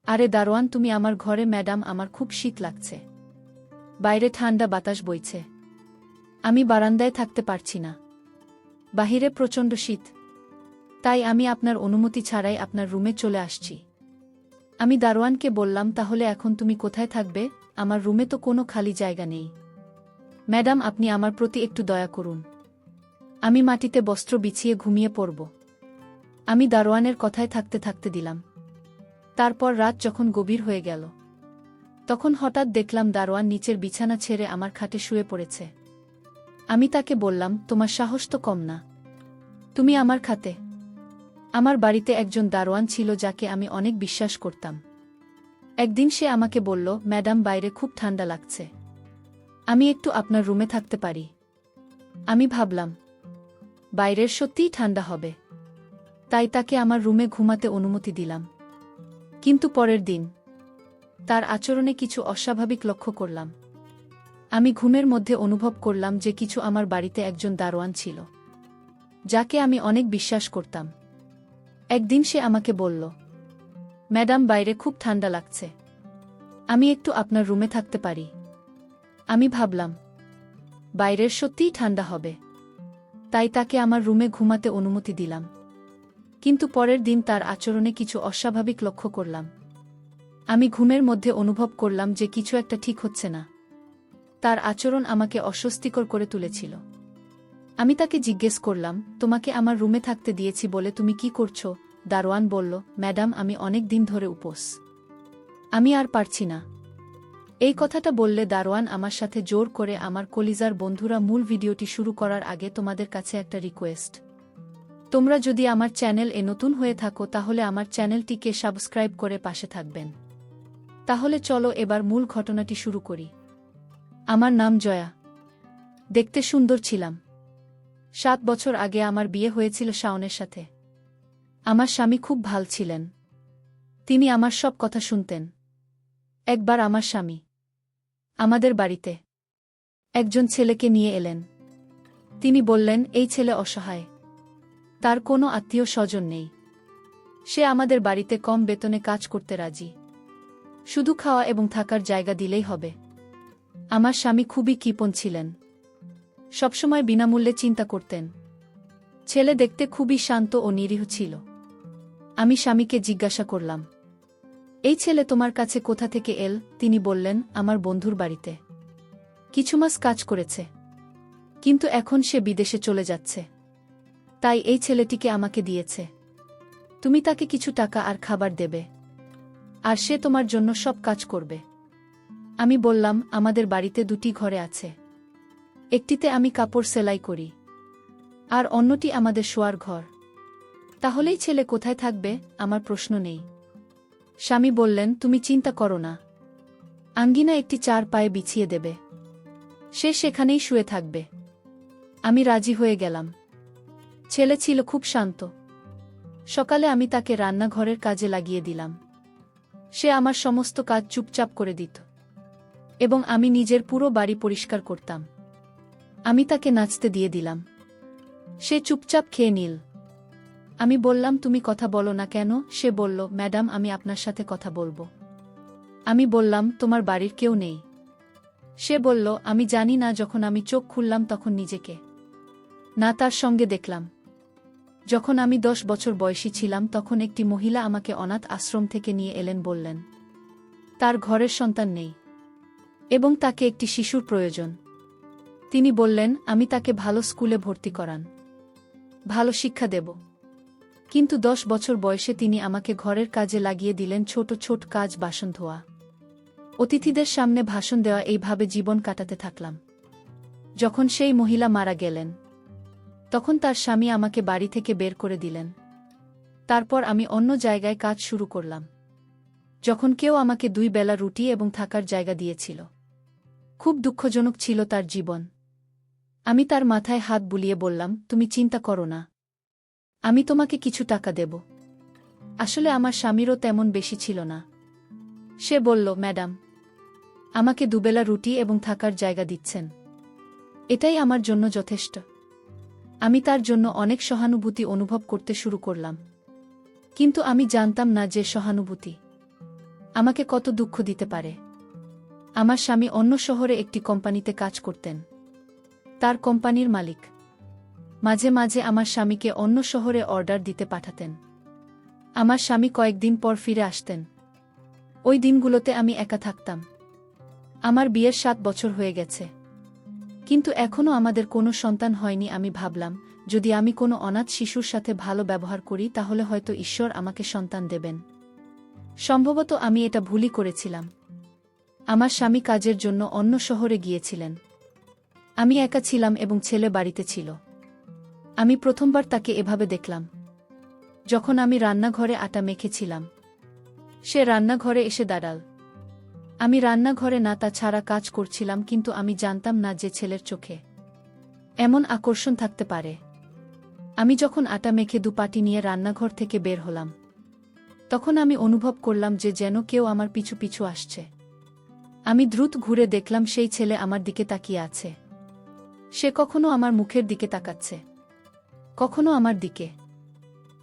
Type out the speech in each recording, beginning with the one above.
আরে দারোয়ান, তুমি আমার ঘরে? ম্যাডাম, আমার খুব শীত লাগছে। বাইরে ঠান্ডা বাতাস বইছে। আমি বারান্দায় থাকতে পারছি না। বাহিরে প্রচণ্ড শীত। তাই আমি আপনার অনুমতি ছাড়াই আপনার রুমে চলে আসছি। আমি দারোয়ানকে বললাম, তাহলে এখন তুমি কোথায় থাকবে? আমার রুমে তো কোনো খালি জায়গা নেই। ম্যাডাম, আপনি আমার প্রতি একটু দয়া করুন। আমি মাটিতে বস্ত্র বিছিয়ে ঘুমিয়ে পড়ব। আমি দারোয়ানের কথায় থাকতে থাকতে দিলাম। তারপর রাত যখন গভীর হয়ে গেল, তখন হঠাৎ দেখলাম দারোয়ান নিচের বিছানা ছেড়ে আমার খাটে শুয়ে পড়েছে। আমি তাকে বললাম, তোমার সাহস তো কম না, তুমি আমার খাটে? আমার বাড়িতে একজন দারোয়ান ছিল যাকে আমি অনেক বিশ্বাস করতাম। একদিন সে আমাকে বলল, ম্যাডাম, বাইরে খুব ঠান্ডা লাগছে, আমি একটু আপনার রুমে থাকতে পারি? আমি ভাবলাম, বাইরের সত্যিই ঠান্ডা হবে, তাই তাকে আমার রুমে ঘুমাতে অনুমতি দিলাম। কিন্তু পরের দিন তার আচরণে কিছু অস্বাভাবিক লক্ষ্য করলাম। আমি ঘুমের মধ্যে অনুভব করলাম যে কিছু আমার বাড়িতে একজন দারোয়ান ছিল, যাকে আমি অনেক বিশ্বাস করতাম। একদিন সে আমাকে বলল, ম্যাডাম, বাইরে খুব ঠান্ডা লাগছে, আমি একটু আপনার রুমে থাকতে পারি? আমি ভাবলাম, বাইরের সত্যিই ঠান্ডা হবে, তাই তাকে আমার রুমে ঘুমাতে অনুমতি দিলাম। কিন্তু পরের দিন তার আচরণে কিছু অস্বাভাবিক লক্ষ্য করলাম। আমি ঘুমের মধ্যে অনুভব করলাম যে কিছু একটা ঠিক হচ্ছে না। তার আচরণ আমাকে অস্বস্তিকর করে তুলেছিল। আমি তাকে জিজ্ঞেস করলাম, তোমাকে আমার রুমে থাকতে দিয়েছি বলে তুমি কি করছো? দারোয়ান বলল, ম্যাডাম, আমি অনেক দিন ধরে উপোস, আমি আর পারছি না। এই কথাটা বললে দারোয়ান আমার সাথে জোর করে। আমার কলিজার বন্ধুরা, মূল ভিডিওটি শুরু করার আগে তোমাদের কাছে একটা রিকোয়েস্ট। তোমরা যদি আমার চ্যানেল এ নতুন হয়ে থাকো তাহলে আমার চ্যানেলটিকে সাবস্ক্রাইব করে পাশে থাকবেন। তাহলে চলো এবার মূল ঘটনাটি শুরু করি। আমার নাম জয়া। দেখতে সুন্দর ছিলাম। 7 বছর আগে আমার বিয়ে হয়েছিল শাওনের সাথে। আমার স্বামী খুব ভাল ছিলেন। তিনি আমার সব কথা শুনতেন। একবার আমার স্বামী আমাদের বাড়িতে একজন ছেলেকে নিয়ে এলেন। তিনি বললেন, এই ছেলে অসহায়, তার কোনো আত্মীয় স্বজন নেই, সে আমাদের বাড়িতে কম বেতনে কাজ করতে রাজি, শুধু খাওয়া এবং থাকার জায়গা দিলেই হবে। আমার স্বামী খুবই কৃপণ ছিলেন, সবসময় বিনামূল্যে চিন্তা করতেন। ছেলে দেখতে খুবই শান্ত ও নিরীহ ছিল। আমি স্বামীকে জিজ্ঞাসা করলাম, এই ছেলে তোমার কাছে কোথা থেকে এল? তিনি বললেন, আমার বন্ধুর বাড়িতে কিছু মাস কাজ করেছে, কিন্তু এখন সে বিদেশে চলে যাচ্ছে, তাই এই ছেলেটিকে আমাকে দিয়েছে। তুমি তাকে কিছু টাকা আর খাবার দেবে, আর সে তোমার জন্য সব কাজ করবে। আমি বললাম, আমাদের বাড়িতে 2টি ঘরে আছে, একটিতে আমি কাপড় সেলাই করি, আর অন্যটি আমাদের শোয়ার ঘর। তাহলেই ছেলে কোথায় থাকবে? আমার প্রশ্ন নেই। স্বামী বললেন, তুমি চিন্তা করো না, আঙ্গিনা একটি 4 পায়ে বিছিয়ে দেবে, সে সেখানেই শুয়ে থাকবে। আমি রাজি হয়ে গেলাম। ছেলে ছিল খুব শান্ত। সকালে আমি তাকে রান্নাঘরের কাজে লাগিয়ে দিলাম। সে আমার সমস্ত কাজ চুপচাপ করে দিত, এবং আমি নিজের পুরো বাড়ি পরিষ্কার করতাম। আমি তাকে নাচতে দিয়ে দিলাম। সে চুপচাপ খেয়ে নিল। আমি বললাম, তুমি কথা বলো না কেন? সে বলল, ম্যাডাম, আমি আপনার সাথে কথা বলবো। আমি বললাম, তোমার বাড়ির কেউ নেই? সে বলল, আমি জানি না। যখন আমি চোখ খুললাম তখন নিজেকে না তার সঙ্গে দেখলাম। যখন আমি 10 বছর বয়সী ছিলাম তখন একটি মহিলা আমাকে অনাথ আশ্রম থেকে নিয়ে এলেন। বললেন, তার ঘরের সন্তান নেই এবং তাকে একটি শিশুর প্রয়োজন। তিনি বললেন, আমি তাকে ভালো স্কুলে ভর্তি করান, ভালো শিক্ষা দেব। কিন্তু 10 বছর বয়সে তিনি আমাকে ঘরের কাজে লাগিয়ে দিলেন, ছোট ছোট কাজ, বাসন ধোয়া, অতিথিদের সামনে ভাষণ দেওয়া। এইভাবে জীবন কাটাতে থাকলাম। যখন সেই মহিলা মারা গেলেন তখন তার স্বামী আমাকে বাড়ি থেকে বের করে দিলেন। তারপর আমি অন্য জায়গায় কাজ শুরু করলাম, যখন কেউ আমাকে 2 বেলা রুটি এবং থাকার জায়গা দিয়েছিল। খুব দুঃখজনক ছিল তার জীবন। আমি তার মাথায় হাত বুলিয়ে বললাম, তুমি চিন্তা করো না, আমি তোমাকে কিছু টাকা দেব। আসলে আমার স্বামীরও তেমন বেশি ছিল না। সে বলল, ম্যাডাম, আমাকে 2 বেলা রুটি এবং থাকার জায়গা দিচ্ছেন, এটাই আমার জন্য যথেষ্ট। আমি তার জন্য অনেক সহানুভূতি অনুভব করতে শুরু করলাম, কিন্তু আমি জানতাম না যে সহানুভূতি আমাকে কত দুঃখ দিতে পারে। আমার স্বামী অন্য শহরে একটি কোম্পানিতে কাজ করতেন। তার কোম্পানির মালিক মাঝে মাঝে আমার স্বামীকে অন্য শহরে অর্ডার দিতে পাঠাতেন। আমার স্বামী কয়েকদিন পর ফিরে আসতেন। ওই দিনগুলোতে আমি একা থাকতাম। আমার বিয়ের 7 বছর হয়ে গেছে, কিন্তু এখনও আমাদের কোনো সন্তান হয়নি। আমি ভাবলাম, যদি আমি কোনো অনাথ শিশুর সাথে ভালো ব্যবহার করি তাহলে হয়তো ঈশ্বর আমাকে সন্তান দেবেন। সম্ভবত আমি এটা ভুলই করেছিলাম। আমার স্বামী কাজের জন্য অন্য শহরে গিয়েছিলেন। আমি একা ছিলাম এবং ছেলে বাড়িতে ছিল। আমি প্রথমবার তাকে এভাবে দেখলাম যখন আমি রান্নাঘরে আটা মেখেছিলাম। সে রান্নাঘরে এসে দাঁড়াল। আমি রান্নাঘরে না তা ছাড়া কাজ করছিলাম, কিন্তু আমি জানতাম না যে ছেলের চোখে এমন আকর্ষণ থাকতে পারে। আমি যখন আটা মেখে দুপাটি নিয়ে রান্নাঘর থেকে বের হলাম, তখন আমি অনুভব করলাম যে যেন কেউ আমার পিছু পিছু আসছে। আমি দ্রুত ঘুরে দেখলাম সেই ছেলে আমার দিকে তাকিয়ে আছে। সে কখনো আমার মুখের দিকে তাকাচ্ছে, কখনো আমার দিকে।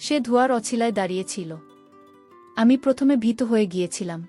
সে ধোঁয়ার অছিলায় দাঁড়িয়েছিল। আমি প্রথমে ভীত হয়ে গিয়েছিলাম।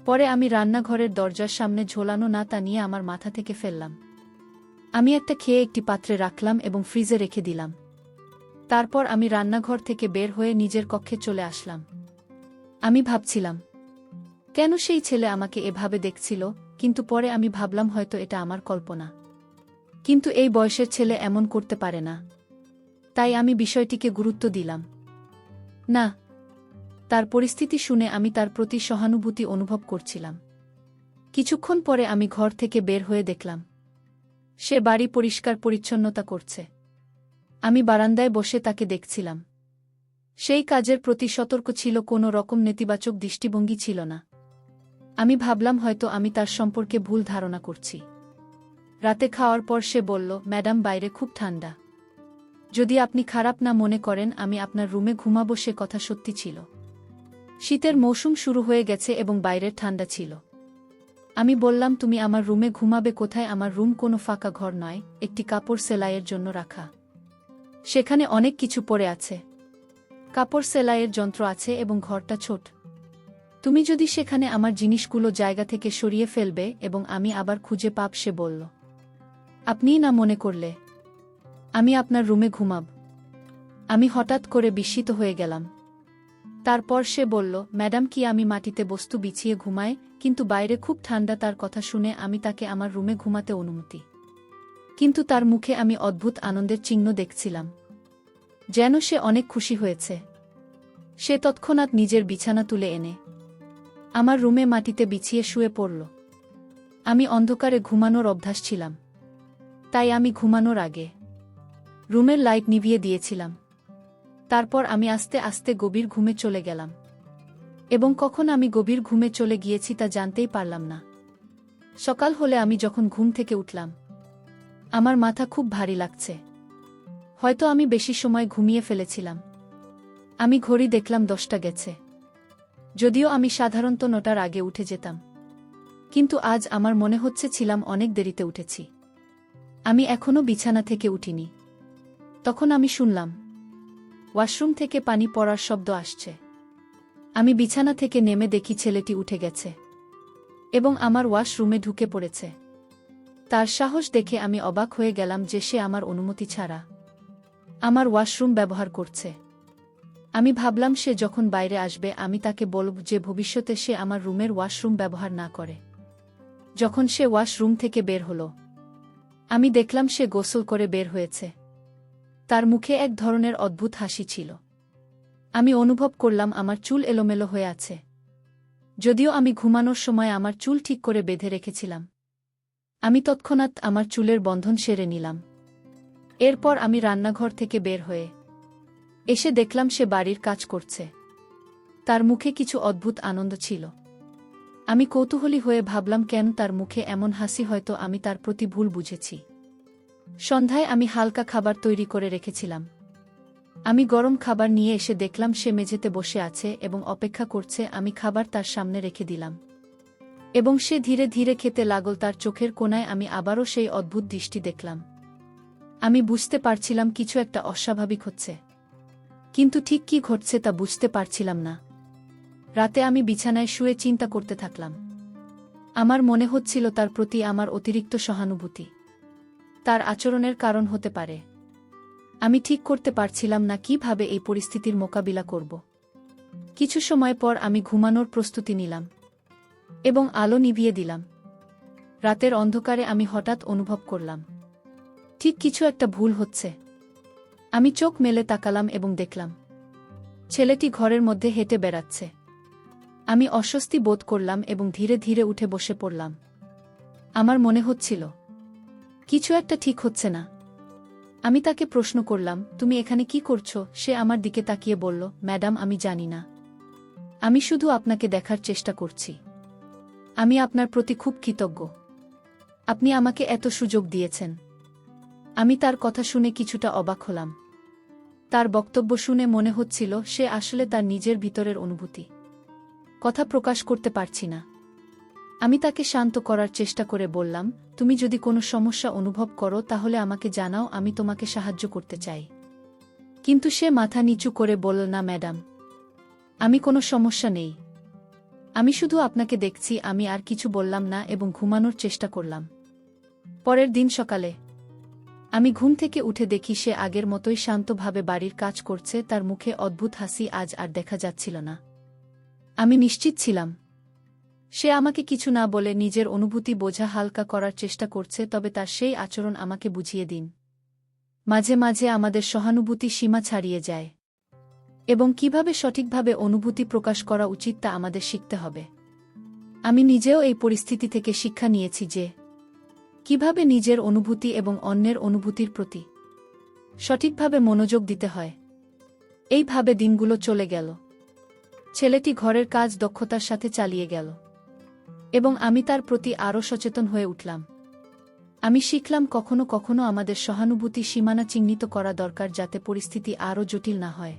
পরে আমি রান্নাঘরের দরজার সামনে ঝোলানো না তা নিয়ে আমার মাথা থেকে ফেললাম। আমি একটা খেয়ে একটি পাত্রে রাখলাম এবং ফ্রিজে রেখে দিলাম। তারপর আমি রান্নাঘর থেকে বের হয়ে নিজের কক্ষে চলে আসলাম। আমি ভাবছিলাম, কেন সেই ছেলে আমাকে এভাবে দেখছিল, কিন্তু পরে আমি ভাবলাম হয়তো এটা আমার কল্পনা। কিন্তু এই বয়সের ছেলে এমন করতে পারে না। তাই আমি বিষয়টিকে গুরুত্ব দিলাম না। তার পরিস্থিতি শুনে আমি তার প্রতি সহানুভূতি অনুভব করছিলাম। কিছুক্ষণ পরে আমি ঘর থেকে বের হয়ে দেখলাম সে বাড়ি পরিষ্কার পরিচ্ছন্নতা করছে। আমি বারান্দায় বসে তাকে দেখছিলাম। সেই কাজের প্রতি সতর্ক ছিল, কোনো রকম নেতিবাচক দৃষ্টিভঙ্গি ছিল না। আমি ভাবলাম হয়তো আমি তার সম্পর্কে ভুল ধারণা করছি। রাতে খাওয়ার পর সে বলল, ম্যাডাম, বাইরে খুব ঠান্ডা। যদি আপনি খারাপ না মনে করেন আমি আপনার রুমে ঘুমাবো। সে কথা সত্যি ছিল। শীতের মৌসুম শুরু হয়ে গেছে এবং বাইরের ঠান্ডা ছিল। আমি বললাম, তুমি আমার রুমে ঘুমাবে কোথায়? আমার রুম কোনো ফাঁকা ঘর নয়, একটি কাপড় সেলাইয়ের জন্য রাখা। সেখানে অনেক কিছু পড়ে আছে। কাপড় সেলাইয়ের যন্ত্র আছে এবং ঘরটা ছোট। তুমি যদি সেখানে আমার জিনিসগুলো জায়গা থেকে সরিয়ে ফেলবে এবং আমি আবার খুঁজে পাব। সে বলল, আপনিই না মনে করলে আমি আপনার রুমে ঘুমাব? আমি হঠাৎ করে বিস্মিত হয়ে গেলাম। তারপর সে বলল, ম্যাডাম, কি আমি মাটিতে বস্তু বিছিয়ে ঘুমাই? কিন্তু বাইরে খুব ঠান্ডা। তার কথা শুনে আমি তাকে আমার রুমে ঘুমাতে অনুমতি। কিন্তু তার মুখে আমি অদ্ভুত আনন্দের চিহ্ন দেখছিলাম, যেন সে অনেক খুশি হয়েছে। সে তৎক্ষণাৎ নিজের বিছানা তুলে এনে আমার রুমে মাটিতে বিছিয়ে শুয়ে পড়ল। আমি অন্ধকারে ঘুমানোর অভ্যাস ছিলাম, তাই আমি ঘুমানোর আগে রুমের লাইট নিভিয়ে দিয়েছিলাম। তারপর আমি আস্তে আস্তে গভীর ঘুমে চলে গেলাম এবং কখন আমি গভীর ঘুমে চলে গিয়েছি তা জানতেই পারলাম না। সকাল হলে আমি যখন ঘুম থেকে উঠলাম, আমার মাথা খুব ভারী লাগছে। হয়তো আমি বেশি সময় ঘুমিয়ে ফেলেছিলাম। আমি ঘড়ি দেখলাম 10টা গেছে। যদিও আমি সাধারণত 9টার আগে উঠে যেতাম, কিন্তু আজ আমার মনে হচ্ছে ছিলাম অনেক দেরিতে উঠেছি। আমি এখনও বিছানা থেকে উঠিনি। তখন আমি শুনলাম ওয়াশরুম থেকে পানি পড়ার শব্দ আসছে। আমি বিছানা থেকে নেমে দেখি ছেলেটি উঠে গেছে এবং আমার ওয়াশরুমে ঢুকে পড়েছে। তার সাহস দেখে আমি অবাক হয়ে গেলাম যে সে আমার অনুমতি ছাড়া আমার ওয়াশরুম ব্যবহার করছে। আমি ভাবলাম সে যখন বাইরে আসবে আমি তাকে বলব যে ভবিষ্যতে সে আমার রুমের ওয়াশরুম ব্যবহার না করে। যখন সে ওয়াশরুম থেকে বের হল, আমি দেখলাম সে গোসল করে বের হয়েছে। তার মুখে এক ধরনের অদ্ভুত হাসি ছিল। আমি অনুভব করলাম আমার চুল এলোমেলো হয়ে আছে, যদিও আমি ঘুমানোর সময় আমার চুল ঠিক করে বেঁধে রেখেছিলাম। আমি তৎক্ষণাৎ আমার চুলের বন্ধন সেরে নিলাম। এরপর আমি রান্নাঘর থেকে বের হয়ে এসে দেখলাম সে বাড়ির কাজ করছে। তার মুখে কিছু অদ্ভুত আনন্দ ছিল। আমি কৌতূহলী হয়ে ভাবলাম কেন তার মুখে এমন হাসি? হয়তো আমি তার প্রতি ভুল বুঝেছি। সন্ধ্যায় আমি হালকা খাবার তৈরি করে রেখেছিলাম। আমি গরম খাবার নিয়ে এসে দেখলাম সে মেঝেতে বসে আছে এবং অপেক্ষা করছে। আমি খাবার তার সামনে রেখে দিলাম এবং সে ধীরে ধীরে খেতে লাগল। তার চোখের কোণায় আমি আবারও সেই অদ্ভুত দৃষ্টি দেখলাম। আমি বুঝতে পারছিলাম কিছু একটা অস্বাভাবিক হচ্ছে, কিন্তু ঠিক কী ঘটছে তা বুঝতে পারছিলাম না। রাতে আমি বিছানায় শুয়ে চিন্তা করতে থাকলাম। আমার মনে হচ্ছিল তার প্রতি আমার অতিরিক্ত সহানুভূতি তার আচরণের কারণ হতে পারে। আমি ঠিক করতে পারছিলাম না কিভাবে এই পরিস্থিতির মোকাবিলা করব। কিছু সময় পর আমি ঘুমানোর প্রস্তুতি নিলাম এবং আলো নিভিয়ে দিলাম। রাতের অন্ধকারে আমি হঠাৎ অনুভব করলাম ঠিক কিছু একটা ভুল হচ্ছে। আমি চোখ মেলে তাকালাম এবং দেখলাম ছেলেটি ঘরের মধ্যে হেঁটে বেড়াচ্ছে। আমি অস্বস্তি বোধ করলাম এবং ধীরে ধীরে উঠে বসে পড়লাম। আমার মনে হচ্ছিল কিছু একটা ঠিক হচ্ছে না। আমি তাকে প্রশ্ন করলাম, তুমি এখানে কি করছো? সে আমার দিকে তাকিয়ে বলল, ম্যাডাম, আমি জানি না। আমি শুধু আপনাকে দেখার চেষ্টা করছি। আমি আপনার প্রতি খুব কৃতজ্ঞ। আপনি আমাকে এত সুযোগ দিয়েছেন। আমি তার কথা শুনে কিছুটা অবাক হলাম। তার বক্তব্য শুনে মনে হচ্ছিল সে আসলে তার নিজের ভিতরের অনুভূতি কথা প্রকাশ করতে পারছি না। আমি তাকে শান্ত করার চেষ্টা করে বললাম, তুমি যদি কোনো সমস্যা অনুভব করো তাহলে আমাকে জানাও, আমি তোমাকে সাহায্য করতে চাই। কিন্তু সে মাথা নিচু করে বলল, না ম্যাডাম, আমি কোনো সমস্যা নেই। আমি শুধু আপনাকে দেখছি। আমি আর কিছু বললাম না এবং ঘুমানোর চেষ্টা করলাম। পরের দিন সকালে আমি ঘুম থেকে উঠে দেখি সে আগের মতোই শান্তভাবে বাড়ির কাজ করছে। তার মুখে অদ্ভুত হাসি আজ আর দেখা যাচ্ছিল না। আমি নিশ্চিত ছিলাম সে আমাকে কিছু না বলে নিজের অনুভূতি বোঝা হালকা করার চেষ্টা করছে, তবে তার সেই আচরণ আমাকে বুঝিয়ে দিন মাঝে মাঝে আমাদের সহানুভূতি সীমা ছাড়িয়ে যায় এবং কিভাবে সঠিকভাবে অনুভূতি প্রকাশ করা উচিত তা আমাদের শিখতে হবে। আমি নিজেও এই পরিস্থিতি থেকে শিক্ষা নিয়েছি যে কিভাবে নিজের অনুভূতি এবং অন্যের অনুভূতির প্রতি সঠিকভাবে মনোযোগ দিতে হয়। এইভাবে দিনগুলো চলে গেল। ছেলেটি ঘরের কাজ দক্ষতার সাথে চালিয়ে গেল এবং আমি তার প্রতি আরও সচেতন হয়ে উঠলাম। আমি শিখলাম কখনো কখনো আমাদের সহানুভূতি সীমানা চিহ্নিত করা দরকার, যাতে পরিস্থিতি আরও জটিল না হয়।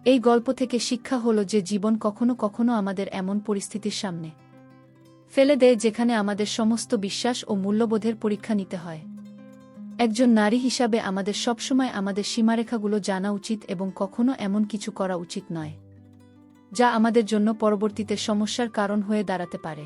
এই গল্প থেকে শিক্ষা হলো যে জীবন কখনো কখনো আমাদের এমন পরিস্থিতির সামনে ফেলে দেয় যেখানে আমাদের সমস্ত বিশ্বাস ও মূল্যবোধের পরীক্ষা নিতে হয়। একজন নারী হিসাবে আমাদের সবসময় আমাদের সীমারেখাগুলো জানা উচিত এবং কখনো এমন কিছু করা উচিত নয় যা আমাদের জন্য পরবর্তীতে সমস্যার কারণ হয়ে দাঁড়াতে পারে।